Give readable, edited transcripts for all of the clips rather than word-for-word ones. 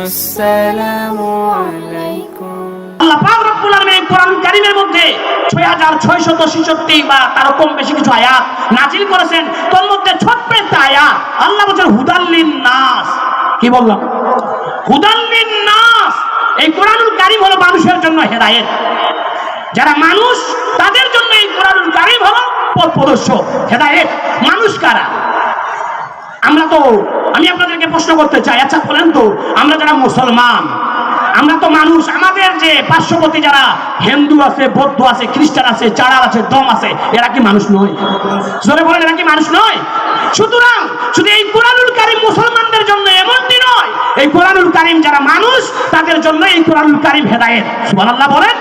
আসসালামু আলাইকুম। আল্লাহ পাক রব্বুল আলামিন কোরআন কারীমের মধ্যে 6666 বা তার কম বেশি কিছু আয়াত নাজিল করেছেন। তার মধ্যে ছোট্ট একটা আয়াত আল্লাহ বলেন হুদাল্লিন নাস। কি বললাম? হুদাল্লিন নাস। এই কোরআনুল কারীম হলো মানুষের জন্য হেদায়েত। যারা মানুষ তাদের জন্য এই কোরআনুল কারীম হলো পথ প্রদর্শক, হেদায়েত। মানুষ কারা? আমি আপনাদেরকে প্রশ্ন করতে চাই, আচ্ছা বলেন তো, আমরা যারা মুসলমান, আমরা তো মানুষ। আমাদের যে পার্শ্ববর্তী যারা হিন্দু আছে, বৌদ্ধ আছে, খ্রিস্টান আছে, চাড়াল আছে, দম আছে, এরা কি মানুষ নয়? জোরে বলেন, এরা কি মানুষ নয়? সুতরাং শুধু এই কোরআনুল কারীম মুসলমানদের জন্য এমনটি নয়, এই কোরআনুল কারীম যারা মানুষ তাদের জন্য এই কোরআনুল কারীম হেদায়েত। সুবহানাল্লাহ বলেন।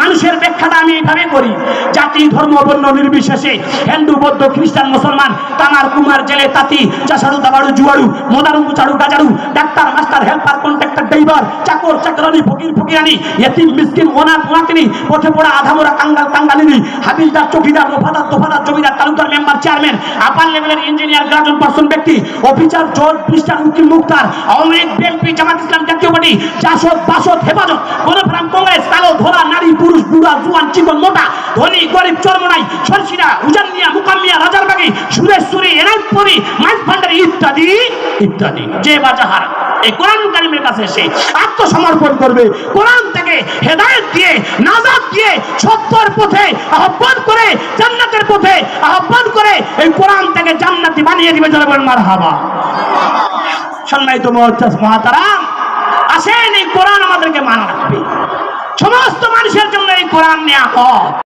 মানুষের ব্যাখ্যাটা আমি এইভাবে করি, জাতি ধর্ম বর্ণ নির্বিশেষে, হিন্দু বৌদ্ধ খ্রিস্টান মুসলমান, কামার কুমার জেলে তাঁতি চাষাড়ু দাবাড়ু জুয়াড়ু মোদারু চাড়ু গাজাড়ু, doctor master helper contractor driver, চাকর চাকরানি ফকির ফকিরানি, ইয়েতিম মিসকিন অনাথ অনাথিনী, পথে পড়া আধামোরা কাঙ্গাল কাঙ্গালিনী, হাবিলদার চৌকিদার রফাদার দফাদার জমিদার তালুকদার মেম্বার চেয়ারম্যান, আপার লেভেলের ইঞ্জিনিয়ার গ্রাজুয়েট পার্সন ব্যক্তি, অফিসার জজ খ্রিস্টান উকিল মুক্তার, আওয়ামী লীগ বিএনপি জামাত ইসলাম জাতীয় পার্টি, জাসদ বাসদ হেফাজত, গণফোরাম কংগ্রেস, কালো ধরা নারী পুরুষ বুড়া জুয়ান চিকন মোটা, ধনী গরিব চরমনাই সরসিরা উজানিয়া মুকাম্মিয়া রাজারবাগী সুরেশ্বরী এনায়তপুরী মাইজ ভান্ডারী ইত্যাদি ইত্যাদি, যে বাজাহার এই কোরআনুল কারীমের কাছে এসে আত্মসমর্পণ করবে, কোরআন থেকে হেদায়েত দিয়ে নাজাত দিয়ে সত্যের পথে আহ্বান করে, জান্নাতের পথে আহ্বান করে এই কোরআন থেকে জান্নাতি বানিয়ে দিবে। যারা বলেন মারহাবা। সম্মানিত মুহতারাম, আসেন এই কোরআন আমাদেরকে মানা রাখবে। সমস্ত মানুষের জন্য এই কোরআন নেওয়া হয়।